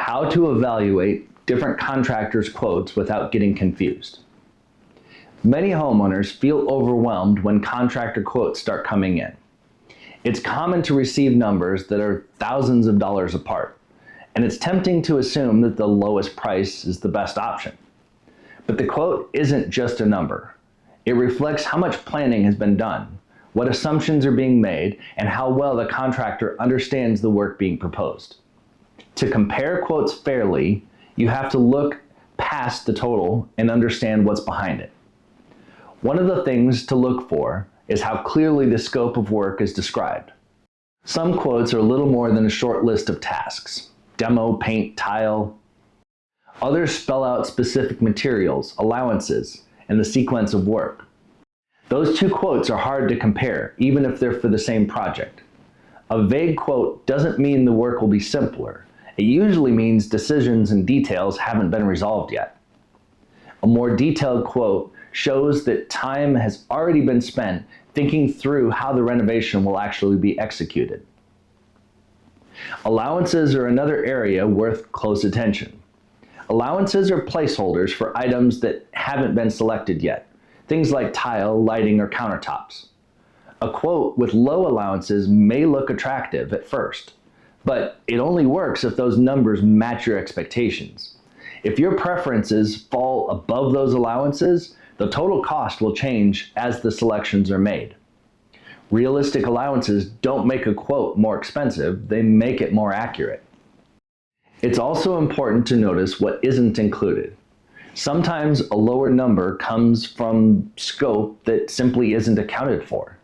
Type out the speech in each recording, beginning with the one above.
How to evaluate different contractors' quotes without getting confused. Many homeowners feel overwhelmed when contractor quotes start coming in. It's common to receive numbers that are thousands of dollars apart, and it's tempting to assume that the lowest price is the best option. But the quote isn't just a number. It reflects how much planning has been done, what assumptions are being made, and how well the contractor understands the work being proposed. To compare quotes fairly, you have to look past the total and understand what's behind it. One of the things to look for is how clearly the scope of work is described. Some quotes are a little more than a short list of tasks: demo, paint, tile. Others spell out specific materials, allowances, and the sequence of work. Those two quotes are hard to compare, even if they're for the same project. A vague quote doesn't mean the work will be simpler. It usually means decisions and details haven't been resolved yet. A more detailed quote shows that time has already been spent thinking through how the renovation will actually be executed. Allowances are another area worth close attention. Allowances are placeholders for items that haven't been selected yet, things like tile, lighting, or countertops. A quote with low allowances may look attractive at first, but it only works if those numbers match your expectations. If your preferences fall above those allowances, the total cost will change as the selections are made. Realistic allowances don't make a quote more expensive, they make it more accurate. It's also important to notice what isn't included. Sometimes a lower number comes from scope that simply isn't accounted for.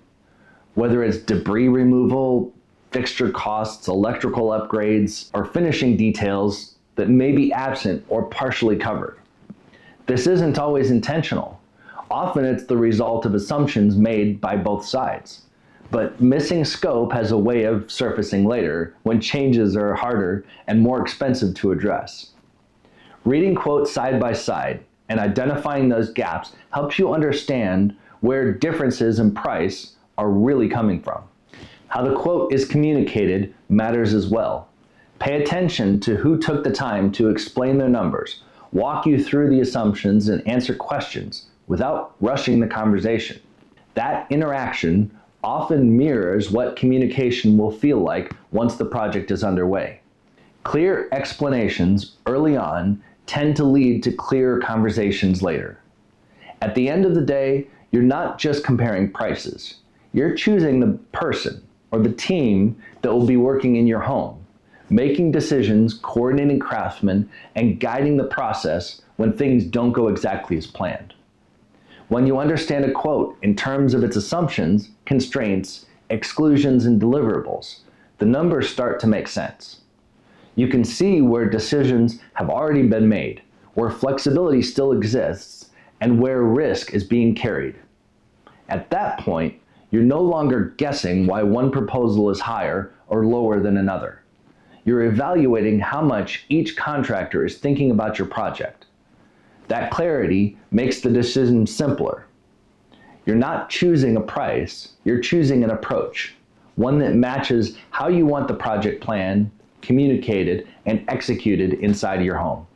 Whether it's debris removal, fixture costs, electrical upgrades, or finishing details that may be absent or partially covered. This isn't always intentional. Often it's the result of assumptions made by both sides. But missing scope has a way of surfacing later when changes are harder and more expensive to address. Reading quotes side by side and identifying those gaps helps you understand where differences in price are really coming from. How the quote is communicated matters as well. Pay attention to who took the time to explain their numbers, walk you through the assumptions, and answer questions without rushing the conversation. That interaction often mirrors what communication will feel like once the project is underway. Clear explanations early on tend to lead to clearer conversations later. At the end of the day, you're not just comparing prices. You're choosing the person or the team that will be working in your home, making decisions, coordinating craftsmen, and guiding the process when things don't go exactly as planned. When you understand a quote in terms of its assumptions, constraints, exclusions, and deliverables, the numbers start to make sense. You can see where decisions have already been made, where flexibility still exists, and where risk is being carried. At that point, you're no longer guessing why one proposal is higher or lower than another. You're evaluating how much each contractor is thinking about your project. That clarity makes the decision simpler. You're not choosing a price, you're choosing an approach, one that matches how you want the project planned, communicated, and executed inside your home.